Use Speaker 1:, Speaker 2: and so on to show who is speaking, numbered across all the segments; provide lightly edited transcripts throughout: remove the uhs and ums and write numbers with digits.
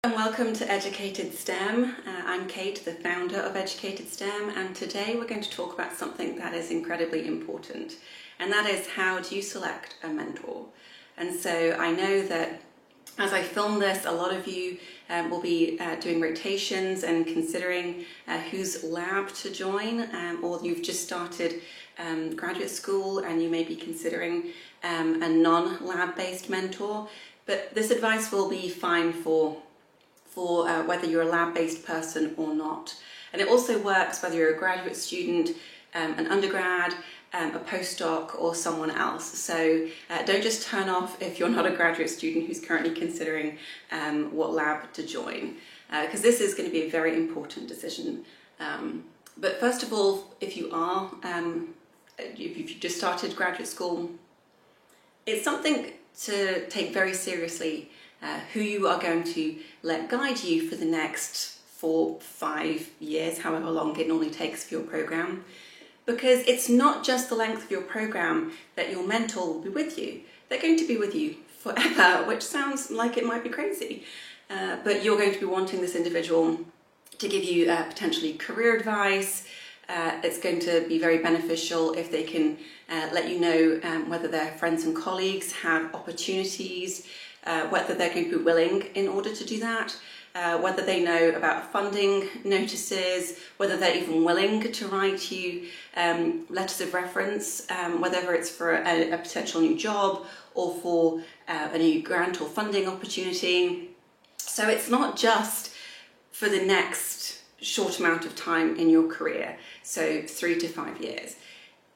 Speaker 1: And welcome to Educated STEM. I'm Kate, the founder of Educated STEM, and today we're going to talk about something that is incredibly important, and that is how do you select a mentor. And so I know that as I film this, a lot of you will be doing rotations and considering whose lab to join, or you've just started graduate school and you may be considering a non-lab based mentor. But this advice will be fine for whether you're a lab-based person or not. And it also works whether you're a graduate student, an undergrad, a postdoc, or someone else. So don't just turn off if you're not a graduate student who's currently considering what lab to join, because this is going to be a very important decision. But first of all, if you are, if you've just started graduate school, it's something to take very seriously. Who you are going to let guide you for the next 4-5 years, however long it normally takes for your program. Because it's not just the length of your program that your mentor will be with you. They're going to be with you forever, which sounds like it might be crazy. But you're going to be wanting this individual to give you potentially career advice. It's going to be very beneficial if they can let you know whether their friends and colleagues have opportunities, whether they're going to be willing in order to do that, whether they know about funding notices, whether they're even willing to write you letters of reference, whether it's for a potential new job or for a new grant or funding opportunity. So it's not just for the next short amount of time in your career, so 3 to 5 years.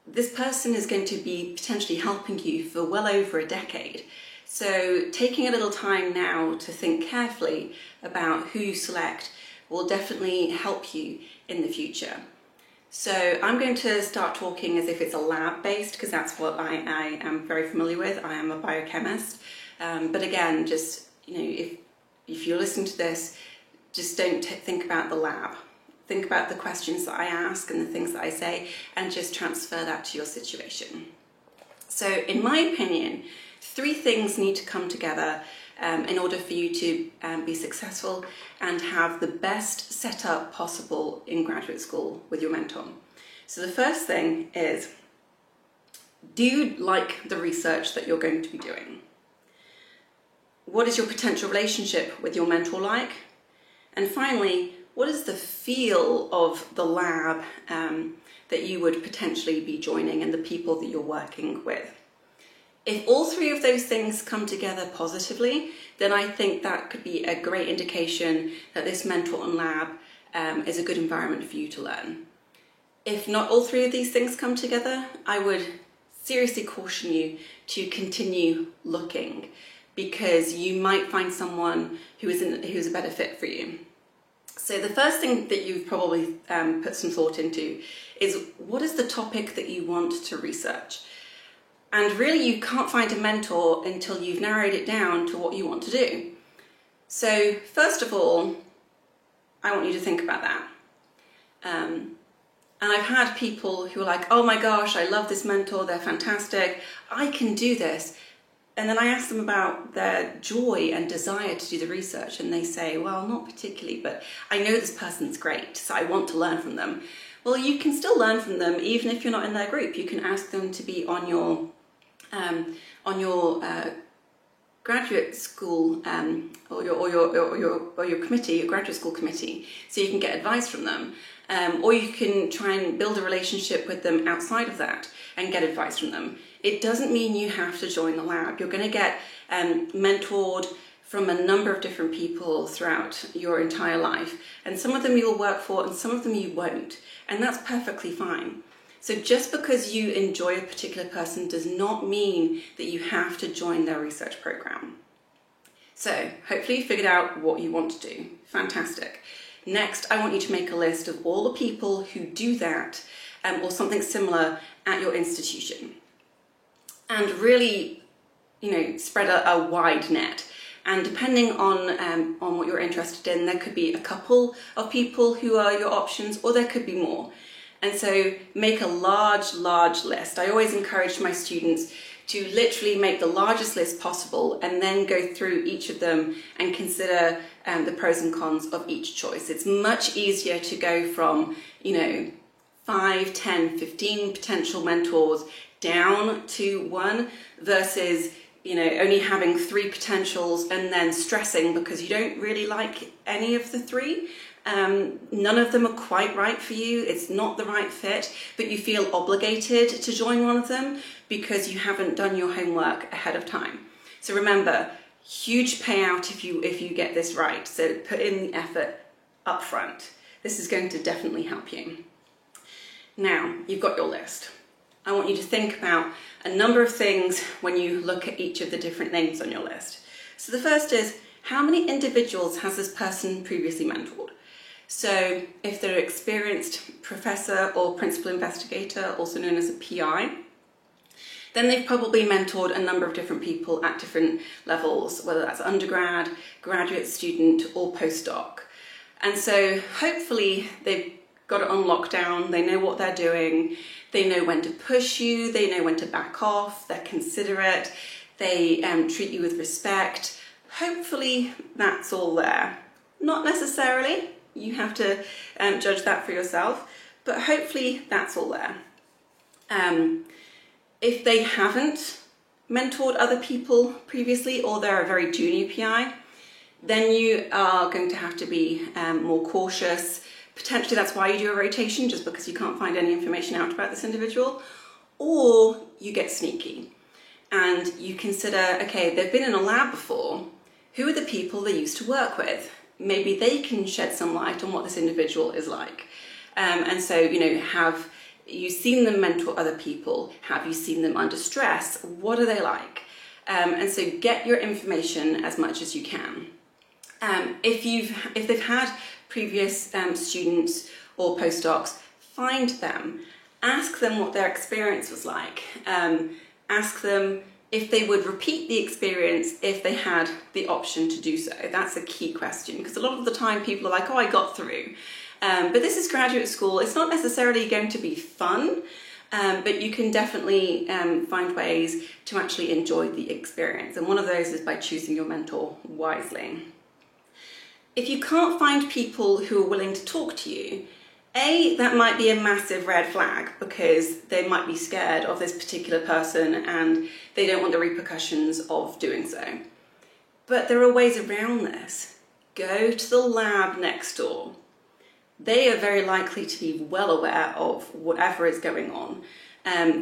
Speaker 1: This person is going to be potentially helping you for well over a decade. So taking a little time now to think carefully about who you select will definitely help you in the future. So I'm going to start talking as if it's a lab-based, because that's what I am very familiar with. I am a biochemist. But again, just, if you're listening to this, just don't think about the lab. Think about the questions that I ask and the things that I say, and just transfer that to your situation. So in my opinion, 3 things need to come together in order for you to be successful and have the best setup possible in graduate school with your mentor. So the first thing is, do you like the research that you're going to be doing? What is your potential relationship with your mentor like? And finally, what is the feel of the lab that you would potentially be joining and the people that you're working with? If all 3 of those things come together positively, then I think that could be a great indication that this mentor and lab is a good environment for you to learn. If not all 3 of these things come together, I would seriously caution you to continue looking, because you might find someone who's a better fit for you. So the first thing that you've probably put some thought into is, what is the topic that you want to research? And really, you can't find a mentor until you've narrowed it down to what you want to do. So first of all, I want you to think about that. And I've had people who are like, oh my gosh, I love this mentor, they're fantastic, I can do this. And then I ask them about their joy and desire to do the research, and they say, well, not particularly, but I know this person's great, so I want to learn from them. Well, you can still learn from them even if you're not in their group. You can ask them to be on your graduate school or your committee, your graduate school committee, so you can get advice from them. Or you can try and build a relationship with them outside of that and get advice from them. It doesn't mean you have to join the lab. You're going to get mentored from a number of different people throughout your entire life. And some of them you'll work for and some of them you won't. And that's perfectly fine. So just because you enjoy a particular person does not mean that you have to join their research program. So hopefully you figured out what you want to do. Fantastic. Next, I want you to make a list of all the people who do that or something similar at your institution. And really, spread a wide net. And depending on what you're interested in, there could be a couple of people who are your options, or there could be more. And so make a large list. I always encourage my students to literally make the largest list possible and then go through each of them and consider the pros and cons of each choice. It's much easier to go from, 5, 10, 15 potential mentors down to one versus, only having 3 potentials and then stressing because you don't really like any of the 3. None of them are quite right for you. It's not the right fit, but you feel obligated to join one of them because you haven't done your homework ahead of time. So remember, huge payout if you get this right. So put in the effort up front. This is going to definitely help you. Now, you've got your list. I want you to think about a number of things when you look at each of the different names on your list. So the first is, how many individuals has this person previously mentored? So if they're an experienced professor or principal investigator, also known as a PI, then they've probably mentored a number of different people at different levels, whether that's undergrad, graduate student, or postdoc. And so hopefully they've got it on lockdown, they know what they're doing, they know when to push you, they know when to back off, they're considerate, they treat you with respect. Hopefully that's all there. Not necessarily, you have to judge that for yourself, but hopefully that's all there. If they haven't mentored other people previously, or they're a very junior PI, then you are going to have to be more cautious. Potentially that's why you do a rotation, just because you can't find any information out about this individual, or you get sneaky and you consider, okay, they've been in a lab before, who are the people they used to work with? Maybe they can shed some light on what this individual is like. And so, have you seen them mentor other people? Have you seen them under stress? What are they like? And so get your information as much as you can. If they've had previous students or postdocs, find them, ask them what their experience was like, ask them if they would repeat the experience if they had the option to do so. That's a key question, because a lot of the time people are like, oh, I got through. But this is graduate school. It's not necessarily going to be fun, but you can definitely find ways to actually enjoy the experience. And one of those is by choosing your mentor wisely. If you can't find people who are willing to talk to you, that might be a massive red flag, because they might be scared of this particular person and they don't want the repercussions of doing so. But there are ways around this. Go to the lab next door. They are very likely to be well aware of whatever is going on.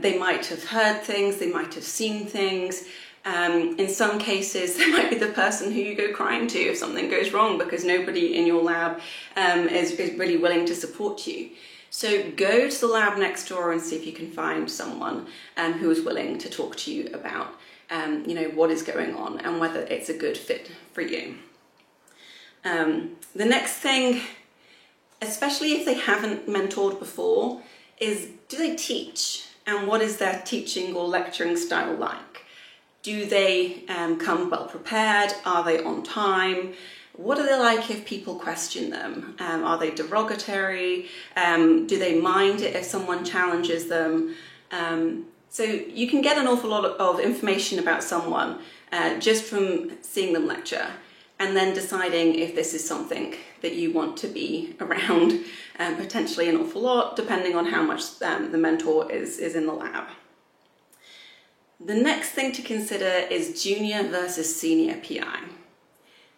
Speaker 1: They might have heard things, they might have seen things. In some cases, they might be the person who you go crying to if something goes wrong, because nobody in your lab is really willing to support you. So go to the lab next door and see if you can find someone who is willing to talk to you about what is going on and whether it's a good fit for you. The next thing, especially if they haven't mentored before, is, do they teach? And what is their teaching or lecturing style like? Do they come well prepared? Are they on time? What are they like if people question them? Are they derogatory? Do they mind it if someone challenges them? So you can get an awful lot of information about someone just from seeing them lecture, and then deciding if this is something that you want to be around, potentially an awful lot, depending on how much the mentor is in the lab. The next thing to consider is junior versus senior PI.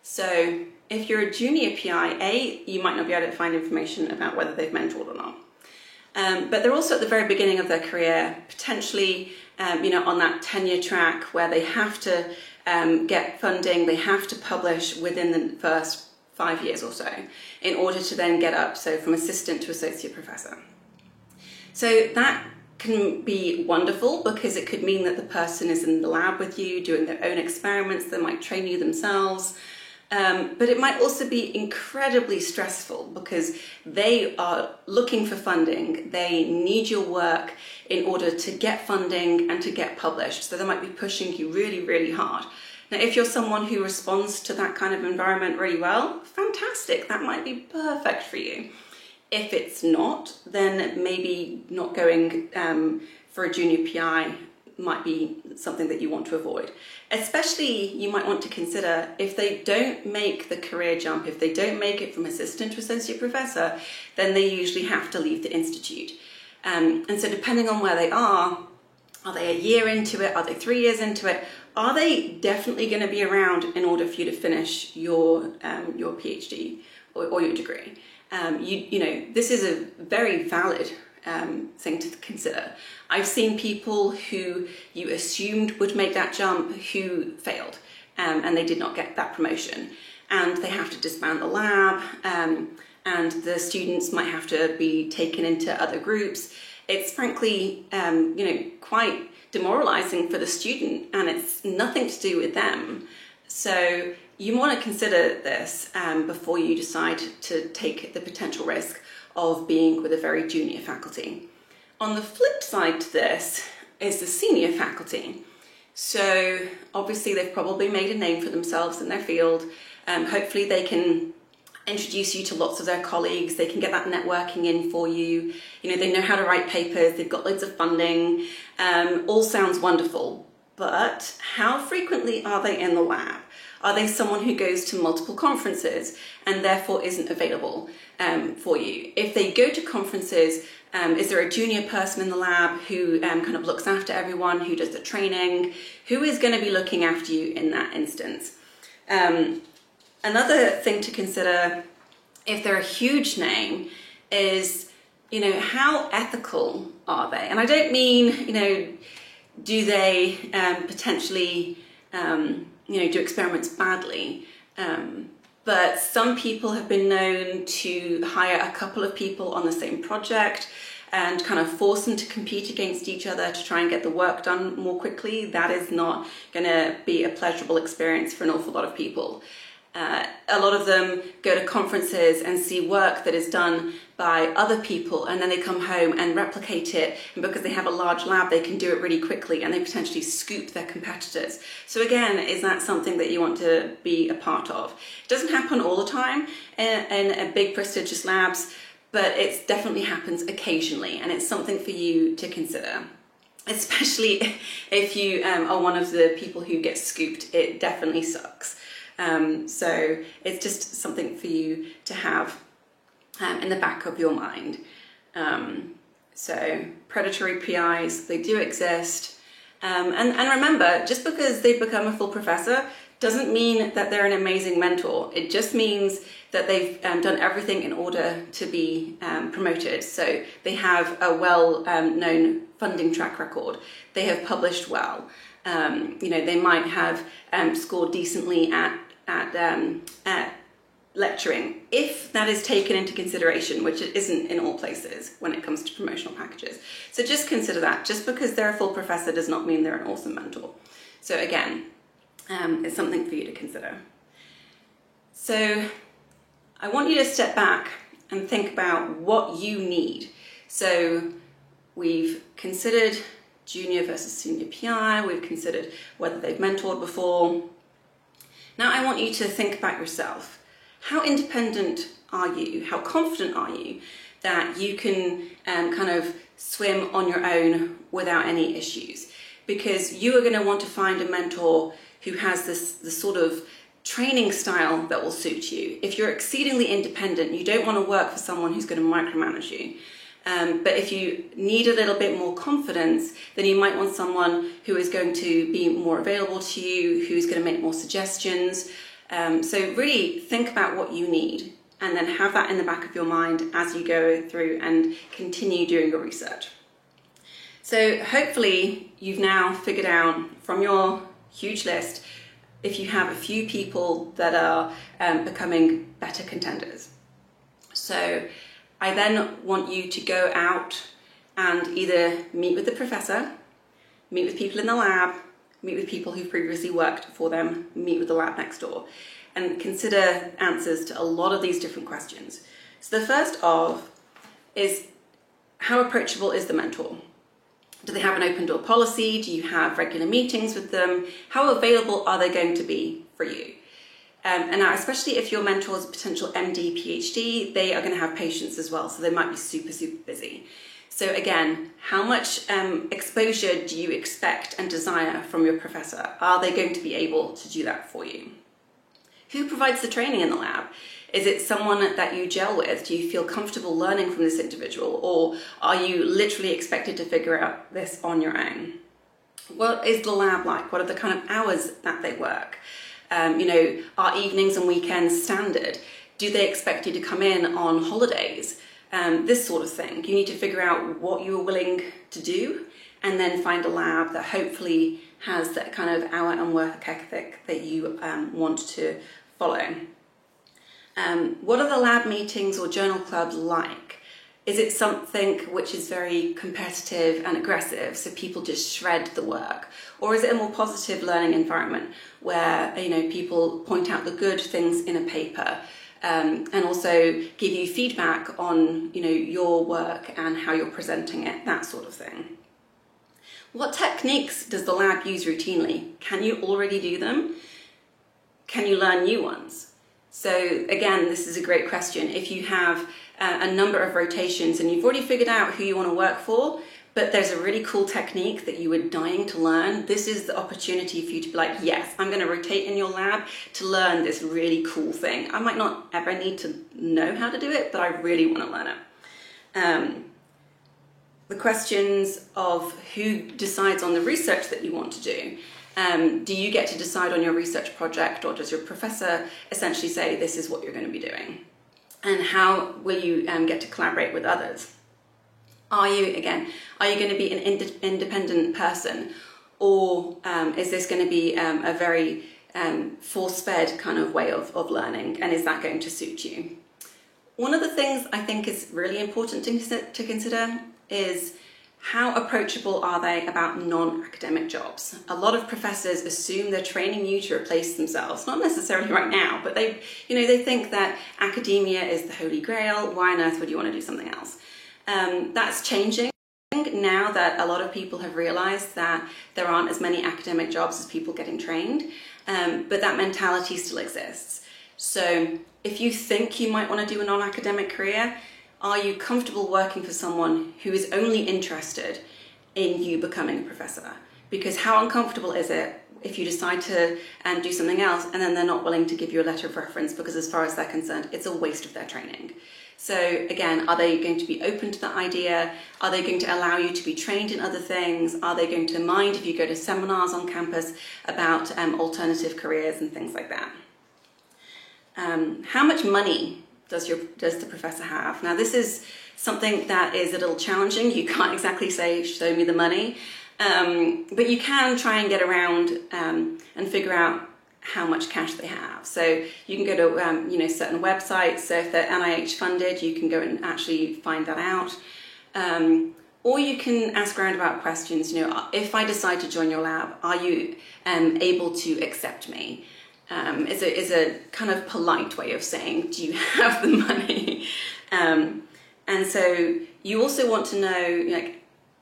Speaker 1: So if you're a junior PI, you might not be able to find information about whether they've mentored or not. But they're also at the very beginning of their career, potentially on that tenure track where they have to get funding, they have to publish within the first 5 years or so in order to then get up, so from assistant to associate professor. So that can be wonderful, because it could mean that the person is in the lab with you doing their own experiments. They might train you themselves. But it might also be incredibly stressful, because they are looking for funding. They need your work in order to get funding and to get published. So they might be pushing you really, really hard. Now, if you're someone who responds to that kind of environment really well, fantastic, that might be perfect for you. If it's not, then maybe not going for a junior PI might be something that you want to avoid. Especially, you might want to consider if they don't make the career jump, if they don't make it from assistant to associate professor, then they usually have to leave the institute. And so depending on where they are they a year into it? Are they 3 years into it? Are they definitely going to be around in order for you to finish your PhD or your degree? You know, this is a very valid thing to consider. I've seen people who you assumed would make that jump who failed and they did not get that promotion, and they have to disband the lab, and the students might have to be taken into other groups. It's frankly, you know, quite demoralizing for the student, and it's nothing to do with them. So you want to consider this before you decide to take the potential risk of being with a very junior faculty. On the flip side to this is the senior faculty. So obviously they've probably made a name for themselves in their field. Hopefully they can introduce you to lots of their colleagues, they can get that networking in for you. You know, they know how to write papers, they've got loads of funding, all sounds wonderful. But how frequently are they in the lab? Are they someone who goes to multiple conferences and therefore isn't available for you? If they go to conferences, is there a junior person in the lab who kind of looks after everyone, who does the training? Who is going to be looking after you in that instance? Another thing to consider, if they're a huge name, is, you know, how ethical are they? And I don't mean, you know, do they potentially, you know, do experiments badly? But some people have been known to hire a couple of people on the same project and kind of force them to compete against each other to try and get the work done more quickly. That is not going to be a pleasurable experience for an awful lot of people. A lot of them go to conferences and see work that is done by other people, and then they come home and replicate it, and because they have a large lab they can do it really quickly and they potentially scoop their competitors. So again, is that something that you want to be a part of? It doesn't happen all the time in big prestigious labs, but it definitely happens occasionally, and it's something for you to consider. Especially if you are one of the people who gets scooped, it definitely sucks. So it's just something for you to have in the back of your mind. So predatory PIs, they do exist. And remember, just because they've become a full professor doesn't mean that they're an amazing mentor. It just means that they've done everything in order to be promoted. So they have a well-known funding track record. They have published well. You know, they might have scored decently at lecturing, if that is taken into consideration, which it isn't in all places when it comes to promotional packages. So just consider that. Just because they're a full professor does not mean they're an awesome mentor. So again, it's something for you to consider. So I want you to step back and think about what you need. So we've considered junior versus senior PI, we've considered whether they've mentored before. Now I want you to think about yourself. How independent are you? How confident are you that you can kind of swim on your own without any issues? Because you are going to want to find a mentor who has this sort of training style that will suit you. If you're exceedingly independent, you don't want to work for someone who's going to micromanage you. But if you need a little bit more confidence, then you might want someone who is going to be more available to you, who's going to make more suggestions. So really think about what you need, and then have that in the back of your mind as you go through and continue doing your research. So hopefully you've now figured out from your huge list if you have a few people that are becoming better contenders. So I then want you to go out and either meet with the professor, meet with people in the lab, meet with people who've previously worked for them, meet with the lab next door, and consider answers to a lot of these different questions. So the first of is, how approachable is the mentor? Do they have an open door policy? Do you have regular meetings with them? How available are they going to be for you? And now, especially if your mentor is a potential MD, PhD, they are going to have patients as well, so they might be super, super busy. So again, how much exposure do you expect and desire from your professor? Are they going to be able to do that for you? Who provides the training in the lab? Is it someone that you gel with? Do you feel comfortable learning from this individual? Or are you literally expected to figure out this on your own? What is the lab like? What are the kind of hours that they work? Are evenings and weekends standard? Do they expect you to come in on holidays? This sort of thing. You need to figure out what you're willing to do and then find a lab that hopefully has that kind of hour and work ethic that you want to follow. What are the lab meetings or journal clubs like? Is it something which is very competitive and aggressive, so people just shred the work? Or is it a more positive learning environment where people point out the good things in a paper and also give you feedback on your work and how you're presenting it, that sort of thing? What techniques does the lab use routinely? Can you already do them? Can you learn new ones? So again, this is a great question. If you have a number of rotations and you've already figured out who you want to work for, but there's a really cool technique that you were dying to learn, this is the opportunity for you to be like, yes, I'm going to rotate in your lab to learn this really cool thing. I might not ever need to know how to do it, but I really want to learn it. The questions of who decides on the research that you want to do. Do you get to decide on your research project, or does your professor essentially say this is what you're going to be doing? And how will you get to collaborate with others? Are you going to be an independent person, or is this going to be a very force-fed kind of way of learning, and is that going to suit you? One of the things I think is really important to consider is how approachable are they about non-academic jobs? A lot of professors assume they're training you to replace themselves, not necessarily right now, but they think that academia is the holy grail. Why on earth would you want to do something else? That's changing now that a lot of people have realized that there aren't as many academic jobs as people getting trained, but that mentality still exists. So if you think you might want to do a non-academic career, are you comfortable working for someone who is only interested in you becoming a professor? Because how uncomfortable is it if you decide to do something else and then they're not willing to give you a letter of reference, because as far as they're concerned, it's a waste of their training. So again, are they going to be open to that idea? Are they going to allow you to be trained in other things? Are they going to mind if you go to seminars on campus about alternative careers and things like that? How much money does the professor have? Now, this is something that is a little challenging. You can't exactly say, show me the money, but you can try and get around and figure out how much cash they have. So you can go to certain websites. So if they're NIH funded, you can go and actually find that out. Or you can ask roundabout questions. If I decide to join your lab, are you able to accept me? Is a kind of polite way of saying, do you have the money? And so you also want to know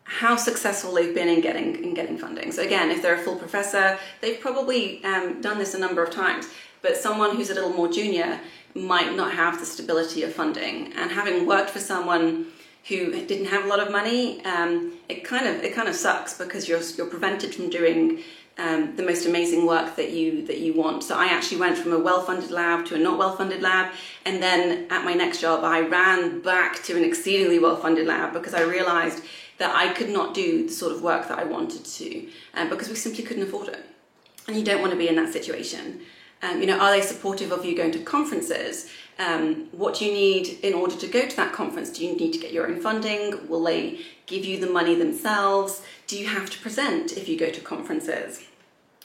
Speaker 1: how successful they've been in getting funding. So again, if they're a full professor, they've probably done this a number of times, but someone who's a little more junior might not have the stability of funding. And having worked for someone who didn't have a lot of money, it kind of sucks, because you're prevented from doing the most amazing work that you want. So I actually went from a well-funded lab to a not well-funded lab, and then at my next job I ran back to an exceedingly well-funded lab because I realized that I could not do the sort of work that I wanted to, because we simply couldn't afford it. And you don't want to be in that situation. Are they supportive of you going to conferences? What do you need in order to go to that conference? Do you need to get your own funding? Will they give you the money themselves? Do you have to present if you go to conferences?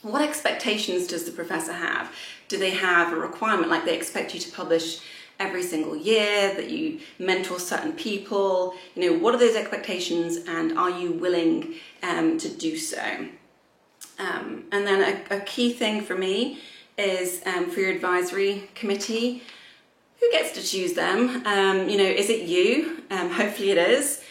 Speaker 1: What expectations does the professor have? Do they have a requirement, like they expect you to publish every single year, that you mentor certain people? What are those expectations, and are you willing to do so? And then a key thing for me is for your advisory committee, who gets to choose them? Is it you? Hopefully it is.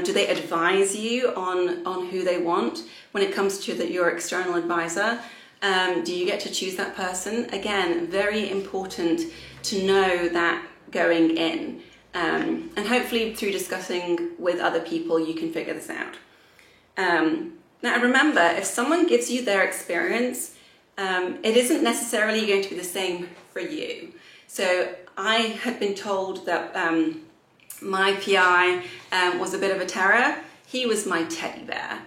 Speaker 1: Do they advise you on who they want? When it comes to your external advisor, do you get to choose that person? Again, very important to know that going in. And hopefully through discussing with other people, you can figure this out. Now remember, if someone gives you their experience, it isn't necessarily going to be the same for you. So I had been told that my PI was a bit of a terror. He was my teddy bear.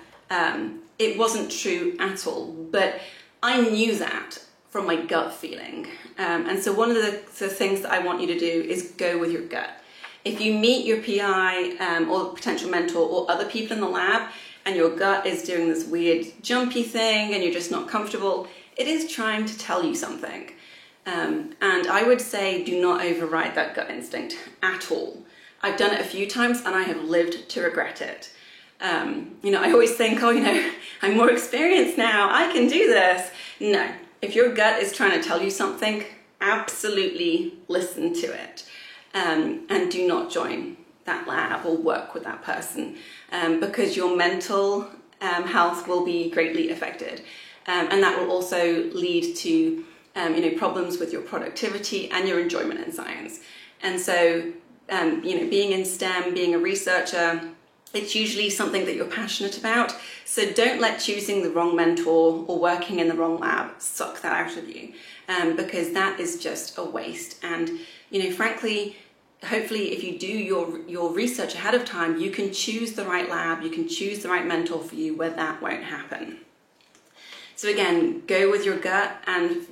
Speaker 1: It wasn't true at all, but I knew that from my gut feeling. And so one of the things that I want you to do is go with your gut. If you meet your PI or potential mentor or other people in the lab and your gut is doing this weird jumpy thing and you're just not comfortable, it is trying to tell you something. And I would say do not override that gut instinct at all. I've done it a few times and I have lived to regret it. I always think, I'm more experienced now, I can do this. No, if your gut is trying to tell you something, absolutely listen to it. And do not join that lab or work with that person because your mental health will be greatly affected. And that will also lead to problems with your productivity and your enjoyment in science. And so, being in STEM, being a researcher, it's usually something that you're passionate about. So don't let choosing the wrong mentor or working in the wrong lab suck that out of you, because that is just a waste. And, frankly, hopefully if you do your research ahead of time, you can choose the right lab, you can choose the right mentor for you where that won't happen. So again, go with your gut and,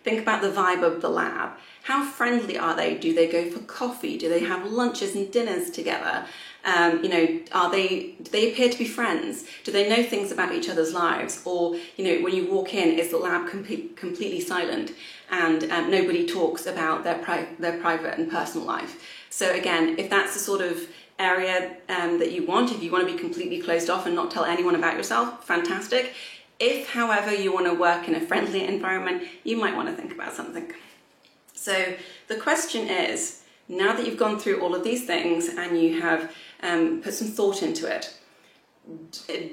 Speaker 1: think about the vibe of the lab. How friendly are they? Do they go for coffee? Do they have lunches and dinners together? Do they appear to be friends? Do they know things about each other's lives? Or, when you walk in, is the lab completely silent and nobody talks about their private and personal life? So again, if that's the sort of area that you want, if you want to be completely closed off and not tell anyone about yourself, fantastic. If, however, you want to work in a friendly environment, you might want to think about something. So the question is, now that you've gone through all of these things and you have put some thought into it,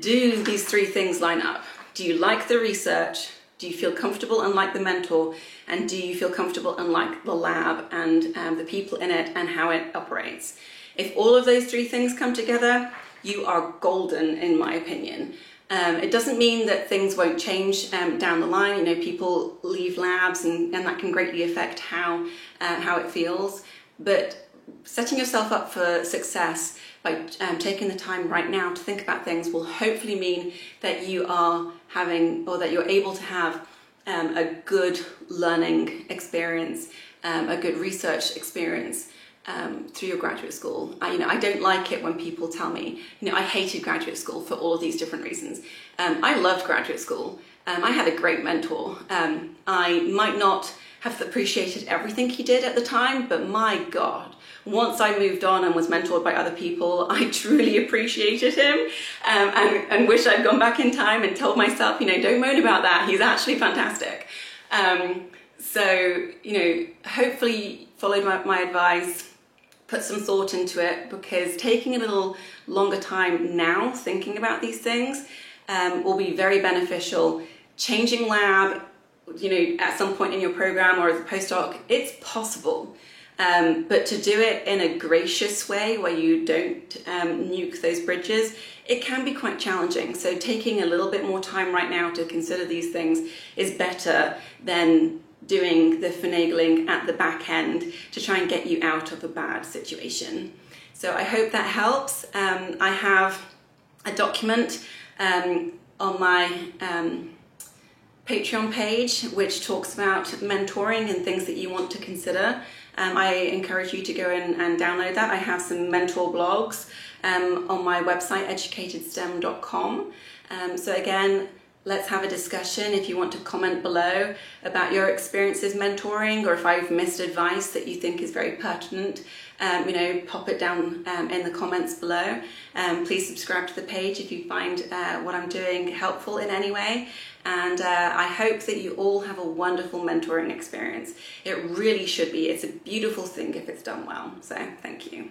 Speaker 1: do these three things line up? Do you like the research? Do you feel comfortable and like the mentor? And do you feel comfortable and like the lab and the people in it and how it operates? If all of those three things come together, you are golden, in my opinion. It doesn't mean that things won't change down the line. People leave labs and that can greatly affect how it feels. But setting yourself up for success by taking the time right now to think about things will hopefully mean that you are having, or that you're able to have a good learning experience, a good research experience through your graduate school. I don't like it when people tell me, I hated graduate school for all of these different reasons. I loved graduate school. I had a great mentor. I might not have appreciated everything he did at the time, but my God, once I moved on and was mentored by other people, I truly appreciated him and wish I'd gone back in time and told myself, don't moan about that. He's actually fantastic. So, hopefully follow my advice. Put some thought into it, because taking a little longer time now thinking about these things will be very beneficial. Changing lab, at some point in your program or as a postdoc, it's possible. But to do it in a gracious way where you don't nuke those bridges, it can be quite challenging. So taking a little bit more time right now to consider these things is better than doing the finagling at the back end to try and get you out of a bad situation. So I hope that helps. I have a document on my Patreon page which talks about mentoring and things that you want to consider. I encourage you to go in and download that. I have some mentor blogs on my website, educatedstem.com. So again, let's have a discussion. If you want to comment below about your experiences mentoring, or if I've missed advice that you think is very pertinent, pop it down in the comments below. Please subscribe to the page if you find what I'm doing helpful in any way. And I hope that you all have a wonderful mentoring experience. It really should be. It's a beautiful thing if it's done well. So thank you.